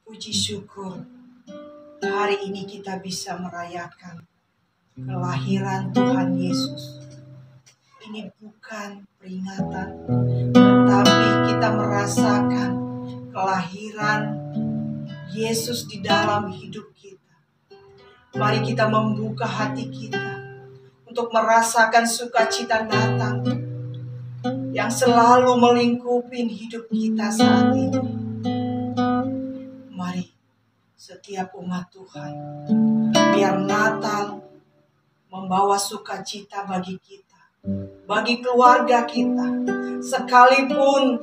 Puji syukur, hari ini kita bisa merayakan kelahiran Tuhan Yesus. Ini bukan peringatan, tetapi kita merasakan kelahiran Yesus di dalam hidup kita. Mari kita membuka hati kita untuk merasakan sukacita Natal yang selalu melingkupi hidup kita saat ini. Mari setiap umat Tuhan, biar Natal membawa sukacita bagi kita, bagi keluarga kita. Sekalipun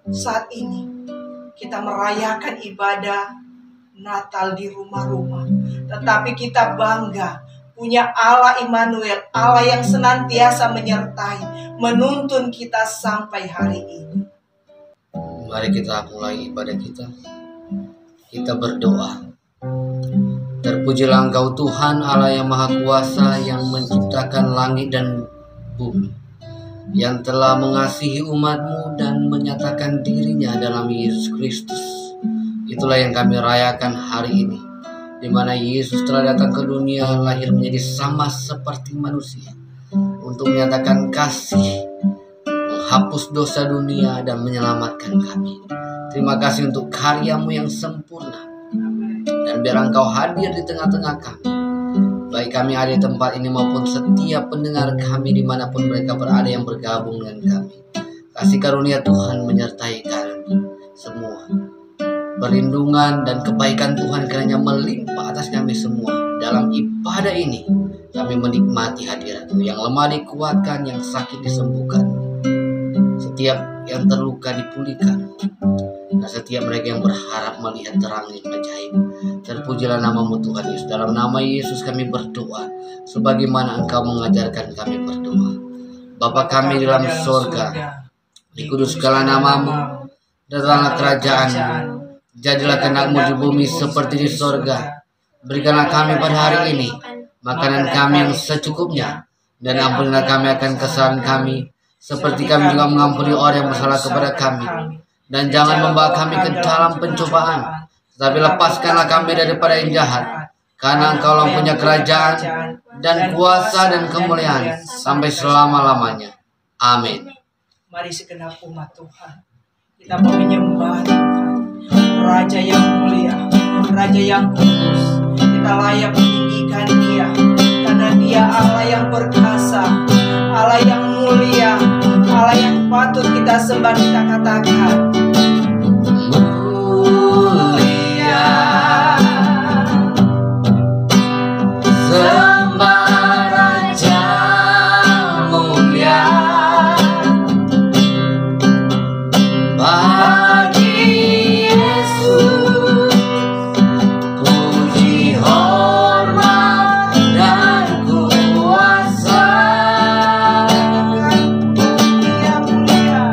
saat ini kita merayakan ibadah Natal di rumah-rumah, tetapi kita bangga punya Allah Immanuel, Allah yang senantiasa menyertai, menuntun kita sampai hari ini. Mari kita mulai ibadah kita. Kita berdoa. Terpujilah Engkau Tuhan Allah yang Maha Kuasa, yang menciptakan langit dan bumi, yang telah mengasihi umat-Mu dan menyatakan dirinya dalam Yesus Kristus. Itulah yang kami rayakan hari ini, di mana Yesus telah datang ke dunia, lahir menjadi sama seperti manusia, untuk menyatakan kasih, menghapus dosa dunia dan menyelamatkan kami. Terima kasih untuk karya-Mu yang sempurna. Dan biar Engkau hadir di tengah-tengah kami, baik kami ada di tempat ini maupun setiap pendengar kami dimanapun mereka berada yang bergabung dengan kami. Kasih karunia Tuhan menyertai kami semua. Perlindungan dan kebaikan Tuhan kiranya melimpah atas kami semua. Dalam ibadah ini kami menikmati hadirat-Mu. Yang lemah dikuatkan, yang sakit disembuhkan, setiap yang terluka dipulihkan, dan setiap mereka yang berharap melihat terang yang ajaib. Terpujilah nama-Mu Tuhan Yesus. Dalam nama Yesus kami berdoa, sebagaimana Engkau mengajarkan kami berdoa. Bapa kami di dalam surga, dikuduskanlah nama-Mu, datanglah kerajaan-Mu, jadilah kehendak-Mu di bumi seperti di surga. Berikanlah kami pada hari ini makanan kami yang secukupnya, dan ampunilah kami akan kesalahan kami, seperti kami juga mengampuni orang yang bersalah kepada kami. Dan jangan membawa kami ke dalam pencobaan, tetapi lepaskanlah kami daripada yang jahat. Karena Engkau punya kerajaan dan kuasa dan kemuliaan sampai selama-lamanya. Amin. Mari segenap umat Tuhan, kita mau menyembah Tuhan, Raja yang mulia, Raja yang kudus. Kita layak meninggikan Dia, karena Dia Allah yang perkasa, Allah yang mulia, Allah yang patut kita sembah. Kita katakan mulia, sembah Raja mulia, bagi Yesus puji, hormat dan kuasa. Dia mulia,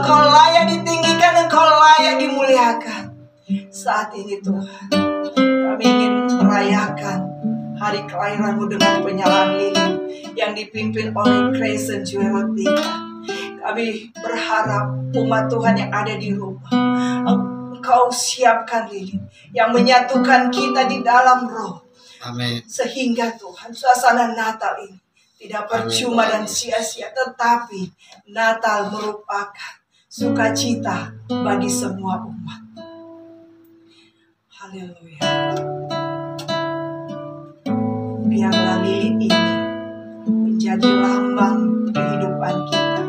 Engkau layak ditinggikan, Engkau layak dimuliakan. Saat ini Tuhan, kami ingin merayakan hari kelahiran-Mu dengan penyalaan lilin yang dipimpin oleh Crescent Jewel 3. Kami berharap umat Tuhan yang ada di rumah, Engkau siapkan lilin yang menyatukan kita di dalam roh. Amin. Sehingga Tuhan, suasana Natal ini tidak percuma dan sia-sia, tetapi Natal merupakan sukacita bagi semua umat. Haleluya. Biarlah lilin ini menjadi lambang kehidupan kita.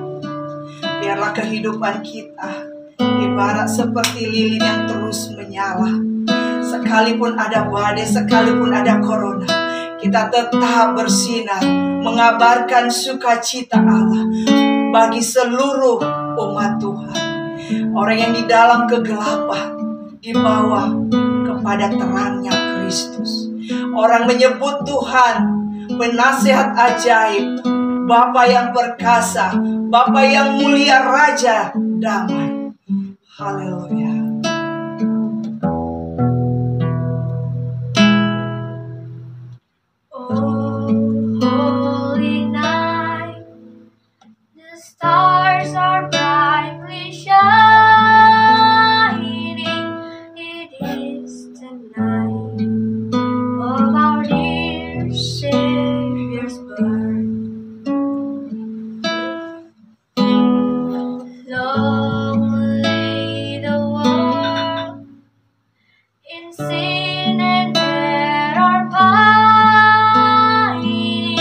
Biarlah kehidupan kita ibarat seperti lilin yang terus menyala. Sekalipun ada badai, sekalipun ada corona, kita tetap bersinar, mengabarkan sukacita Allah bagi seluruh umat Tuhan. Orang yang di dalam kegelapan dibawa kepada terangnya Kristus. Orang menyebut Tuhan penasihat ajaib, Bapa yang perkasa, Bapa yang mulia, Raja damai. Haleluya. Stars are brightly shining. It is the night of our dear Savior's birth. Long lay the world in sin and error pining,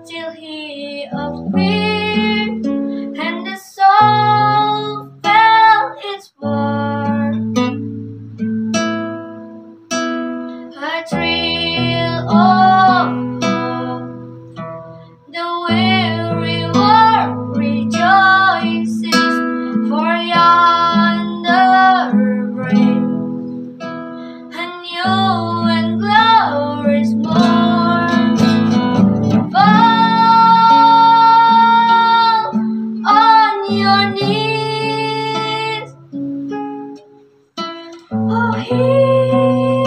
till He appeared and the soul felt its worth. A thrill of hope, the weary world rejoices, for yonder breaks a new and glorious morn. Fall on your knees, oh hear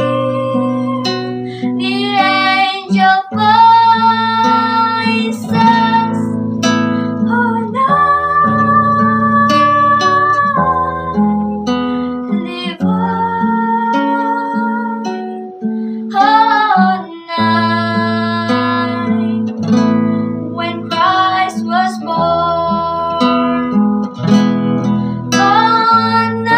the angel voices, oh night divine, oh night when Christ was born. Oh night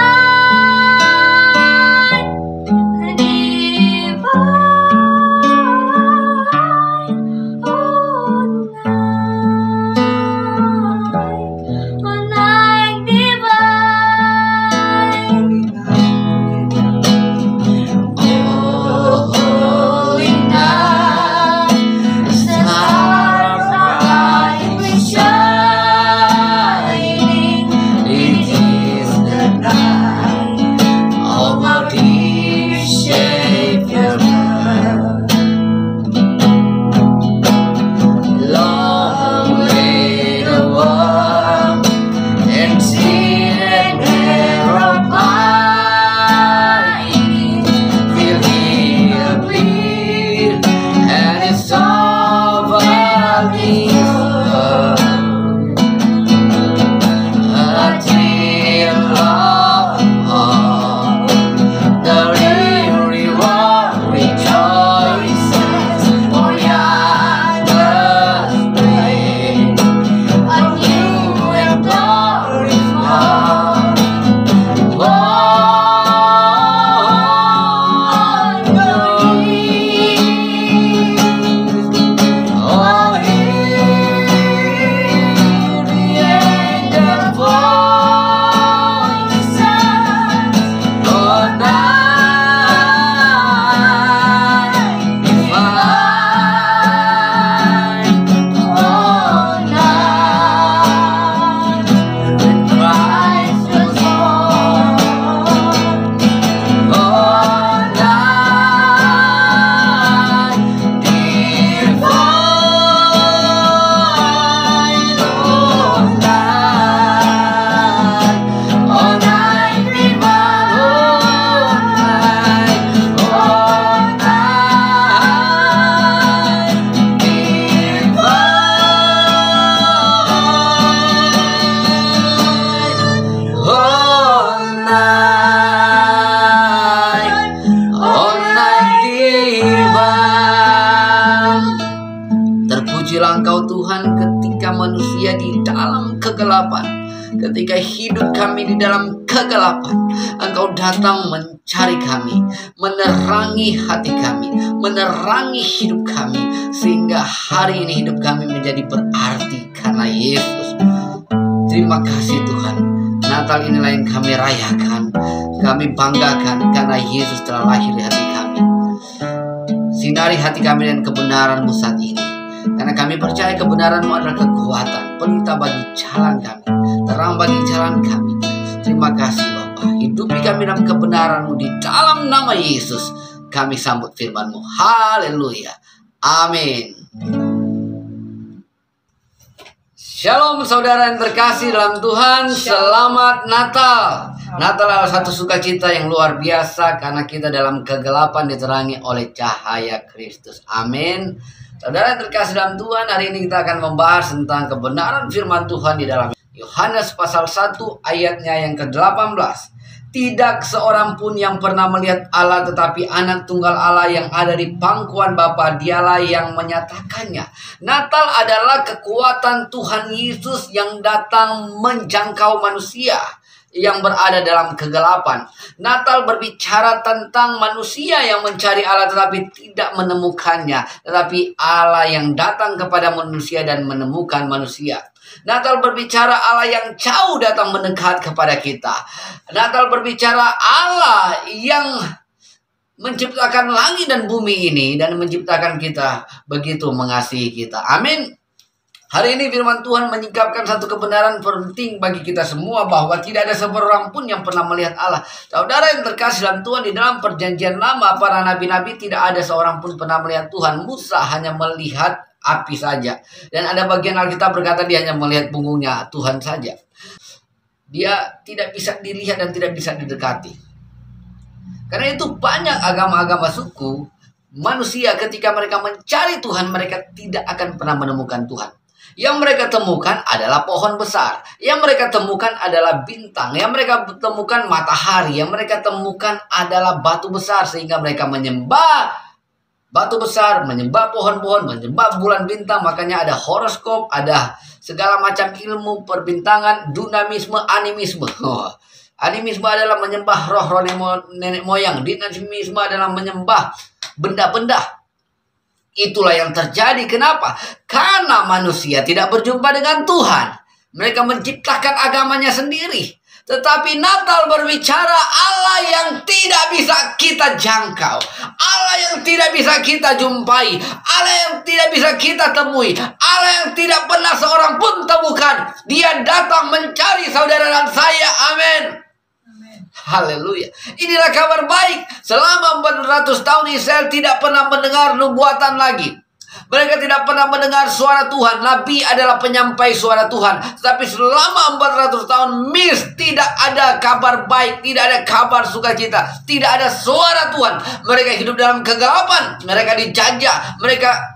night divine. Terpujilah Engkau Tuhan ketika manusia di dalam kegelapan. Ketika hidup kami di dalam kegelapan, Engkau datang mencari kami, menerangi hati kami, menerangi hidup kami, sehingga hari ini hidup kami menjadi berarti karena Yesus. Terima kasih Tuhan. Natal inilah yang kami rayakan, kami banggakan karena Yesus telah lahir di hati kami. Sinari hati kami dengan kebenaran-Mu saat ini, karena kami percaya kebenaran-Mu adalah kekuatan, pelita bagi jalan kami, terang bagi jalan kami. Terima kasih Bapa. Hidupi kami dalam kebenaran-Mu, di dalam nama Yesus kami sambut firman-Mu. Haleluya. Amin. Shalom saudara yang terkasih dalam Tuhan. Selamat Natal. Natal adalah satu sukacita yang luar biasa karena kita dalam kegelapan diterangi oleh cahaya Kristus. Amin. Saudara yang terkasih dalam Tuhan, hari ini kita akan membahas tentang kebenaran firman Tuhan di dalam Yohanes pasal 1 ayatnya yang ke-18. Tidak seorang pun yang pernah melihat Allah, tetapi anak tunggal Allah yang ada di pangkuan Bapa, dialah yang menyatakannya. Natal adalah kekuatan Tuhan Yesus yang datang menjangkau manusia yang berada dalam kegelapan. Natal berbicara tentang manusia yang mencari Allah tetapi tidak menemukannya, tetapi Allah yang datang kepada manusia dan menemukan manusia. Natal berbicara Allah yang jauh datang mendekat kepada kita. Natal berbicara Allah yang menciptakan langit dan bumi ini dan menciptakan kita begitu mengasihi kita. Amin. Hari ini firman Tuhan menyingkapkan satu kebenaran penting bagi kita semua, bahwa tidak ada seorang pun yang pernah melihat Allah. Saudara yang terkasih dalam Tuhan, di dalam perjanjian lama para nabi-nabi tidak ada seorang pun pernah melihat Tuhan. Musa hanya melihat api saja. Dan ada bagian Alkitab berkata dia hanya melihat punggungnya Tuhan saja. Dia tidak bisa dilihat dan tidak bisa didekati. Karena itu banyak agama-agama suku, manusia ketika mereka mencari Tuhan, mereka tidak akan pernah menemukan Tuhan. Yang mereka temukan adalah pohon besar. Yang mereka temukan adalah bintang. Yang mereka temukan matahari. Yang mereka temukan adalah batu besar. Sehingga mereka menyembah batu besar, menyembah pohon-pohon, menyembah bulan bintang. Makanya ada horoskop, ada segala macam ilmu perbintangan, dinamisme, animisme. Animisme adalah menyembah roh-roh nenek moyang. Dinamisme adalah menyembah benda-benda. Itulah yang terjadi. Kenapa? Karena manusia tidak berjumpa dengan Tuhan. Mereka menciptakan agamanya sendiri. Tetapi Natal berbicara Allah yang tidak bisa kita jangkau, Allah yang tidak bisa kita jumpai, Allah yang tidak bisa kita temui, Allah yang tidak pernah seorang pun temukan. Dia datang mencari saudara dan saya. Amin. Haleluya. Inilah kabar baik. Selama 400 tahun Israel tidak pernah mendengar nubuatan lagi. Mereka tidak pernah mendengar suara Tuhan. Nabi adalah penyampai suara Tuhan. Tapi selama 400 tahun tidak ada kabar baik, tidak ada kabar sukacita, tidak ada suara Tuhan. Mereka hidup dalam kegelapan, mereka dijajah, mereka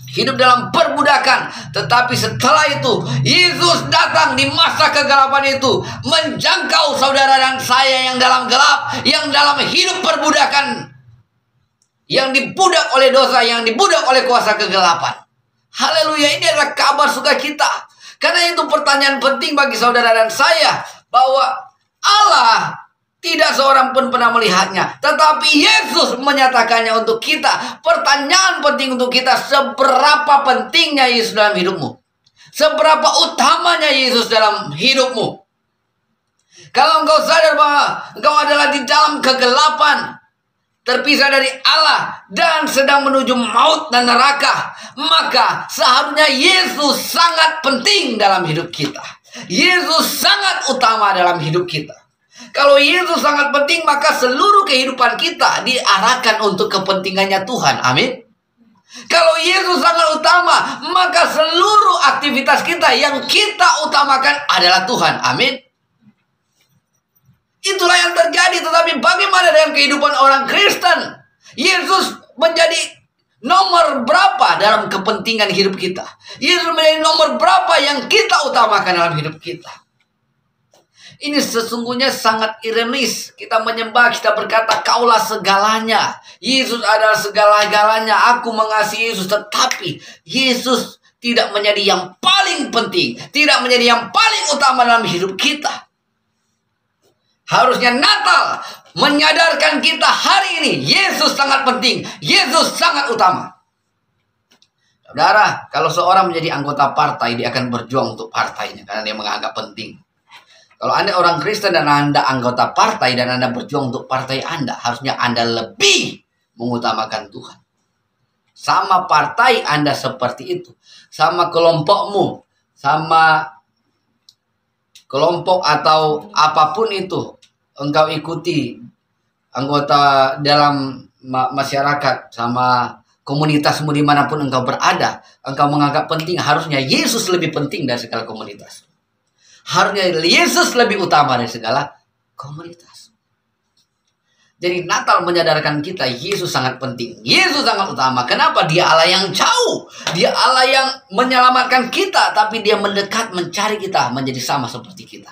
hidup dalam perbudakan. Tetapi setelah itu Yesus datang di masa kegelapan itu, menjangkau saudara dan saya yang dalam gelap, yang dalam hidup perbudakan, yang dibudak oleh dosa, yang dibudak oleh kuasa kegelapan. Haleluya. Ini adalah kabar sukacita. Karena itu pertanyaan penting bagi saudara dan saya, bahwa Allah tidak seorang pun pernah melihatnya, tetapi Yesus menyatakannya untuk kita. Pertanyaan penting untuk kita, seberapa pentingnya Yesus dalam hidupmu? Seberapa utamanya Yesus dalam hidupmu? Kalau engkau sadar bahwa engkau adalah di dalam kegelapan, terpisah dari Allah, dan sedang menuju maut dan neraka, maka seharusnya Yesus sangat penting dalam hidup kita. Yesus sangat utama dalam hidup kita. Kalau Yesus sangat penting, maka seluruh kehidupan kita diarahkan untuk kepentingannya Tuhan. Amin. Kalau Yesus sangat utama, maka seluruh aktivitas kita yang kita utamakan adalah Tuhan. Amin. Itulah yang terjadi. Tetapi bagaimana dengan kehidupan orang Kristen? Yesus menjadi nomor berapa dalam kepentingan hidup kita? Yesus menjadi nomor berapa yang kita utamakan dalam hidup kita? Ini sesungguhnya sangat ironis. Kita menyembah, kita berkata, Kaulah segalanya. Yesus adalah segala-galanya. Aku mengasihi Yesus, tetapi Yesus tidak menjadi yang paling penting, tidak menjadi yang paling utama dalam hidup kita. Harusnya Natal menyadarkan kita hari ini, Yesus sangat penting, Yesus sangat utama. Saudara, kalau seorang menjadi anggota partai, dia akan berjuang untuk partainya karena dia menganggap penting. Kalau Anda orang Kristen dan Anda anggota partai dan Anda berjuang untuk partai Anda, harusnya Anda lebih mengutamakan Tuhan. Sama partai Anda seperti itu, sama kelompokmu, sama kelompok atau apapun itu engkau ikuti, anggota dalam masyarakat, sama komunitasmu dimanapun engkau berada, engkau menganggap penting, harusnya Yesus lebih penting dari segala komunitas. Harusnya Yesus lebih utama dari segala komunitas. Jadi Natal menyadarkan kita, Yesus sangat penting, Yesus sangat utama. Kenapa? Dia Allah yang jauh, Dia Allah yang menyelamatkan kita, tapi Dia mendekat mencari kita menjadi sama seperti kita.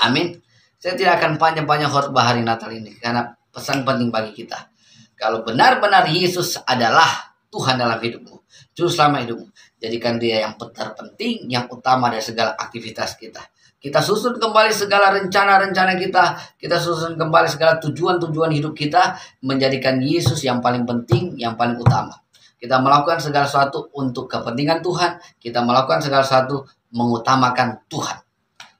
Amin. Saya tidak akan panjang-panjang khotbah hari Natal ini, karena pesan penting bagi kita. Kalau benar-benar Yesus adalah Tuhan dalam hidupmu, juru selamat hidupmu, jadikan Dia yang terpenting, yang utama dari segala aktivitas kita. Kita susun kembali segala rencana-rencana kita susun kembali segala tujuan-tujuan hidup kita, menjadikan Yesus yang paling penting, yang paling utama. Kita melakukan segala sesuatu untuk kepentingan Tuhan, kita melakukan segala sesuatu mengutamakan Tuhan.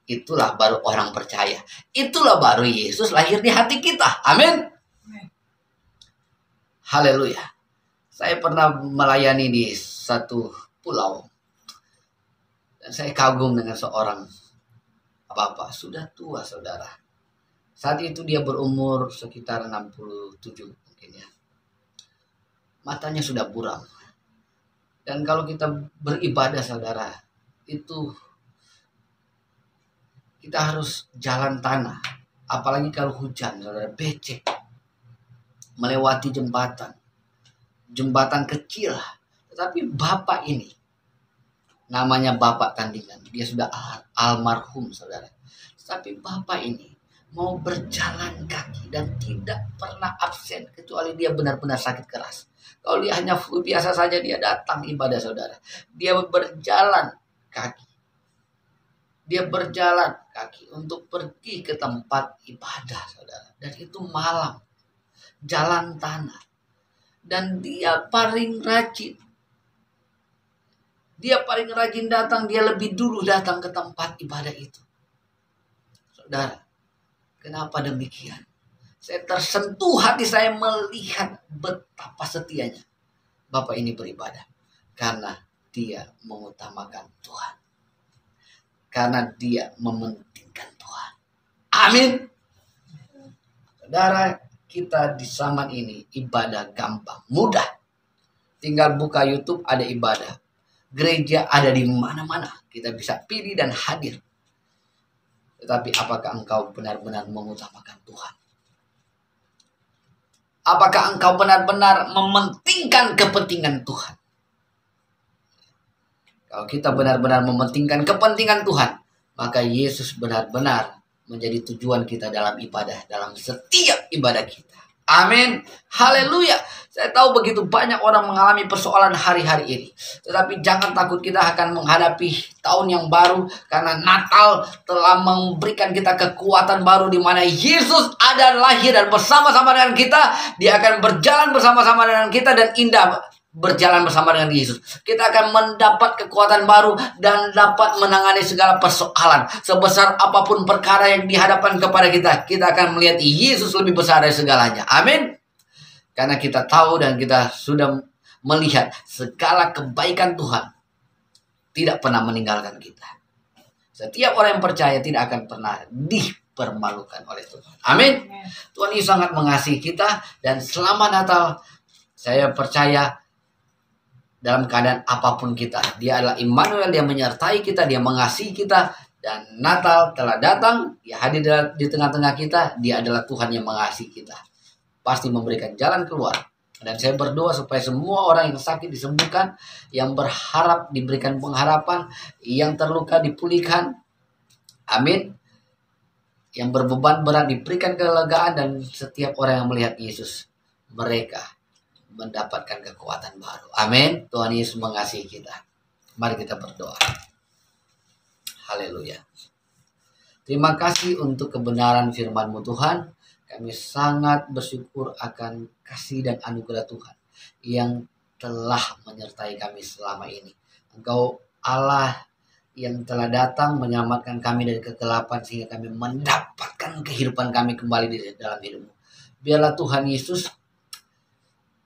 Itulah baru orang percaya. Itulah baru Yesus lahir di hati kita. Amin. Haleluya. Saya pernah melayani di satu pulau. Dan saya kagum dengan seorang bapak. Sudah tua, saudara. Saat itu dia berumur sekitar 67 mungkin ya. Matanya sudah buram. Dan kalau kita beribadah, saudara, itu kita harus jalan tanah, apalagi kalau hujan, saudara, becek, melewati jembatan kecil. Tetapi bapak ini, namanya bapak tandingan, dia sudah almarhum, saudara. Tapi bapak ini mau berjalan kaki dan tidak pernah absen, kecuali dia benar-benar sakit keras. Kalau dia hanya flu biasa saja, dia datang ibadah, saudara. Dia berjalan kaki. Dia berjalan kaki untuk pergi ke tempat ibadah, saudara. Dan itu malam, jalan tanah. Dan dia paling rajin. Dia paling rajin datang, dia lebih dulu datang ke tempat ibadah itu. Saudara, kenapa demikian? Saya tersentuh hati saya melihat betapa setianya Bapak ini beribadah. Karena dia mengutamakan Tuhan. Karena dia mementingkan Tuhan. Amin. Saudara, kita di zaman ini ibadah gampang, mudah. Tinggal buka YouTube, ada ibadah. Gereja ada di mana-mana. Kita bisa pilih dan hadir. Tetapi apakah engkau benar-benar mengutamakan Tuhan? Apakah engkau benar-benar mementingkan kepentingan Tuhan? Kalau kita benar-benar mementingkan kepentingan Tuhan, maka Yesus benar-benar menjadi tujuan kita dalam ibadah, dalam setiap ibadah kita. Amin. Haleluya. Saya tahu begitu banyak orang mengalami persoalan hari-hari ini. Tetapi jangan takut, kita akan menghadapi tahun yang baru. Karena Natal telah memberikan kita kekuatan baru, di mana Yesus ada lahir dan bersama-sama dengan kita. Dia akan berjalan bersama-sama dengan kita dan indah berjalan bersama dengan Yesus. Kita akan mendapat kekuatan baru dan dapat menangani segala persoalan. Sebesar apapun perkara yang dihadapkan kepada kita, kita akan melihat Yesus lebih besar dari segalanya. Amin. Karena kita tahu dan kita sudah melihat segala kebaikan Tuhan tidak pernah meninggalkan kita. Setiap orang yang percaya tidak akan pernah dipermalukan oleh Tuhan. Amin. Tuhan Yesus sangat mengasihi kita, dan selamat Natal. Saya percaya dalam keadaan apapun kita, Dia adalah Immanuel, Dia menyertai kita, Dia mengasihi kita. Dan Natal telah datang, Dia hadir di tengah-tengah kita. Dia adalah Tuhan yang mengasihi kita, pasti memberikan jalan keluar. Dan saya berdoa supaya semua orang yang sakit disembuhkan, yang berharap diberikan pengharapan, yang terluka dipulihkan. Amin. yang berbeban berat diberikan kelegaan, dan setiap orang yang melihat Yesus, mereka mendapatkan kekuatan baru. Amin. Tuhan Yesus mengasihi kita. Mari kita berdoa. Haleluya. Terima kasih untuk kebenaran firman-Mu Tuhan. Kami sangat bersyukur akan kasih dan anugerah Tuhan yang telah menyertai kami selama ini. Engkau Allah yang telah datang menyelamatkan kami dari kegelapan sehingga kami mendapatkan kehidupan kami kembali di dalam hidup-Mu. Biarlah Tuhan Yesus,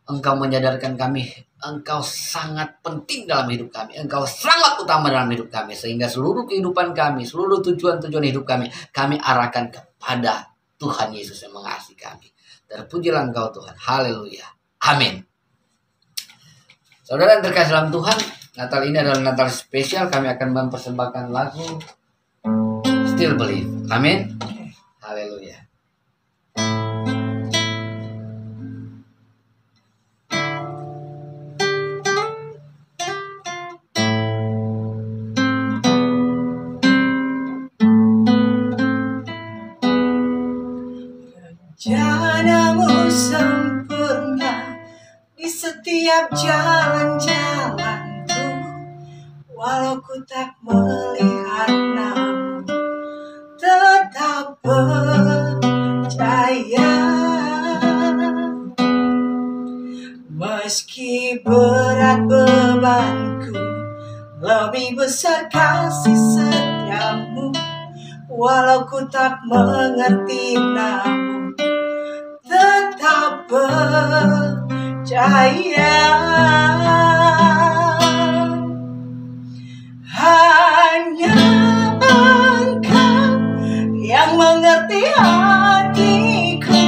Engkau menyadarkan kami, Engkau sangat penting dalam hidup kami. Engkau sangat utama dalam hidup kami. Sehingga seluruh kehidupan kami, seluruh tujuan-tujuan hidup kami arahkan kepada Tuhan Yesus yang mengasihi kami. Terpujilah Engkau Tuhan. Haleluya. Amin. Saudara yang terkasih dalam Tuhan, Natal ini adalah Natal spesial. Kami akan mempersembahkan lagu Still Believe. Amin. Haleluya. Rencanamu sempurna di setiap jalan-jalanku, walau ku tak melihat namun tetap percaya. Meski berat bebanku, lebih besar kasih setiamu, walau ku tak mengerti namun tetap percaya. Hanya Engkau yang mengerti hatiku,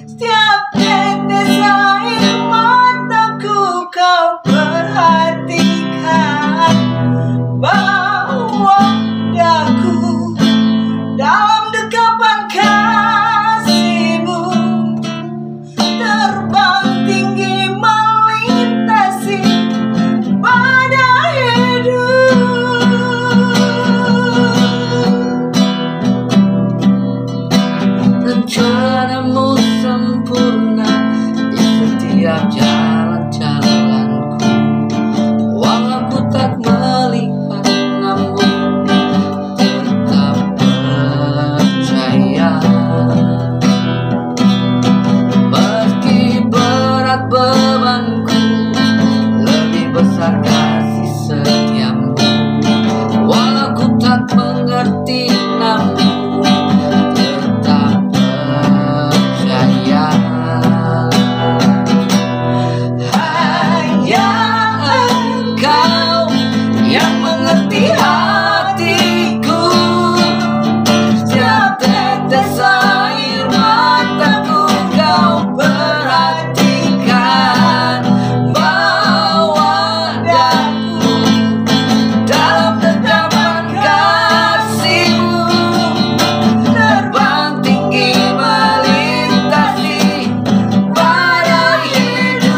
setiap tetes air mataku Kau perhatikan, bawa daku dalam dekapan kasih-Mu, terbang tinggi melintasi badai hidup. Rencana-Mu sempurna di setiap jalan-jalanku, walau ku tak melihat namun tetap percaya. Meski berat bebanku, lebih besar kasih setiamu, walau ku tak mengerti namun tetap percaya. Hanya Engkau yang mengerti hatiku, setiap tetes air mataku Kau perhatikan, bawa daku dalam dekapan kasih-Mu, terbang tinggi melintasi badai hidup.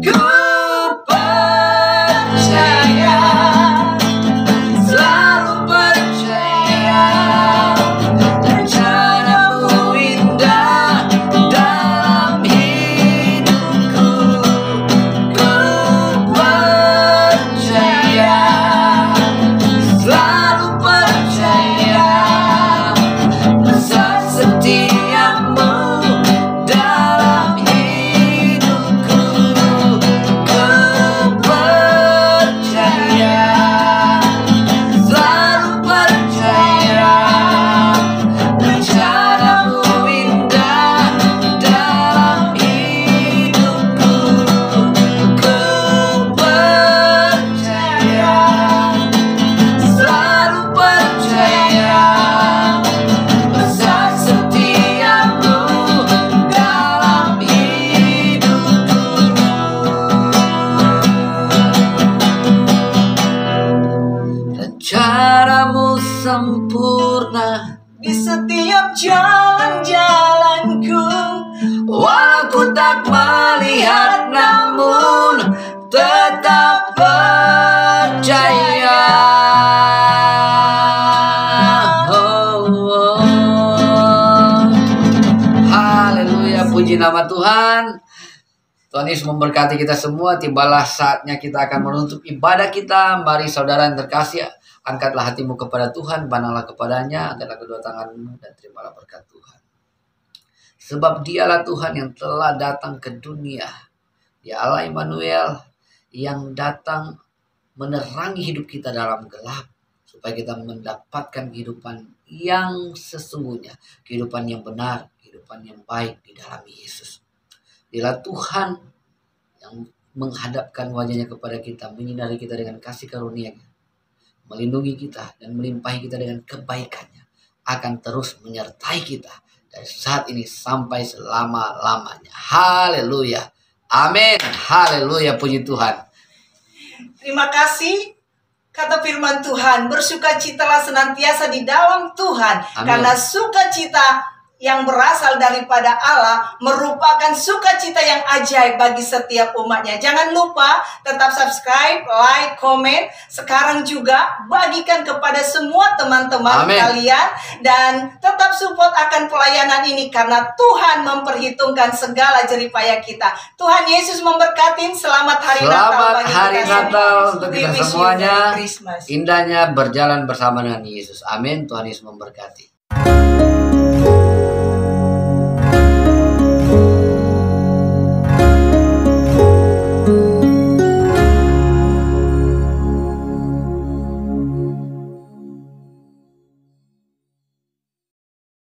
Ku percaya, selalu percaya, rencana-Mu indah dalam hidupku. Ku percaya, selalu percaya, besar setia-Mu dalam hidupku. Ku percaya, selalu percaya, rencana-Mu indah dalam hidupku. Ku percaya, selalu percaya, besar setia-Mu dalam hidupku. Rencana-Mu sempurna Di setiap jalan-jalanku, walau ku tak melihat namun tetap percaya. nama Tuhan. Tuhan Yesus memberkati kita semua. Tibalah saatnya kita akan menutup ibadah kita. Mari saudara yang terkasih, angkatlah hatimu kepada Tuhan, pandanglah kepadanya, angkatlah kedua tanganmu dan terimalah berkat Tuhan. Sebab dialah Tuhan yang telah datang ke dunia. Dia Allah Immanuel yang datang menerangi hidup kita dalam gelap, supaya kita mendapatkan kehidupan yang sesungguhnya, kehidupan yang benar, kehidupan yang baik di dalam Yesus. Dialah Tuhan yang menghadapkan wajahnya kepada kita, menyinari kita dengan kasih karunia-Nya, melindungi kita dan melimpahi kita dengan kebaikannya, akan terus menyertai kita dari saat ini sampai selama-lamanya. Haleluya. Amin. Haleluya. Puji Tuhan. Terima kasih. Kata firman Tuhan, bersukacitalah senantiasa di dalam Tuhan. Amin. Karena sukacita yang berasal daripada Allah merupakan sukacita yang ajaib bagi setiap umatnya. Jangan lupa tetap subscribe, like, komen. Sekarang juga bagikan kepada semua teman-teman kalian. Dan tetap support akan pelayanan ini, karena Tuhan memperhitungkan segala jeripaya kita. Tuhan Yesus memberkati. Selamat hari Natal Selamat bagi hari kita Natal semua. untuk We kita wish you semuanya. Merry Christmas. Indahnya berjalan bersama dengan Yesus. Amin. Tuhan Yesus memberkati.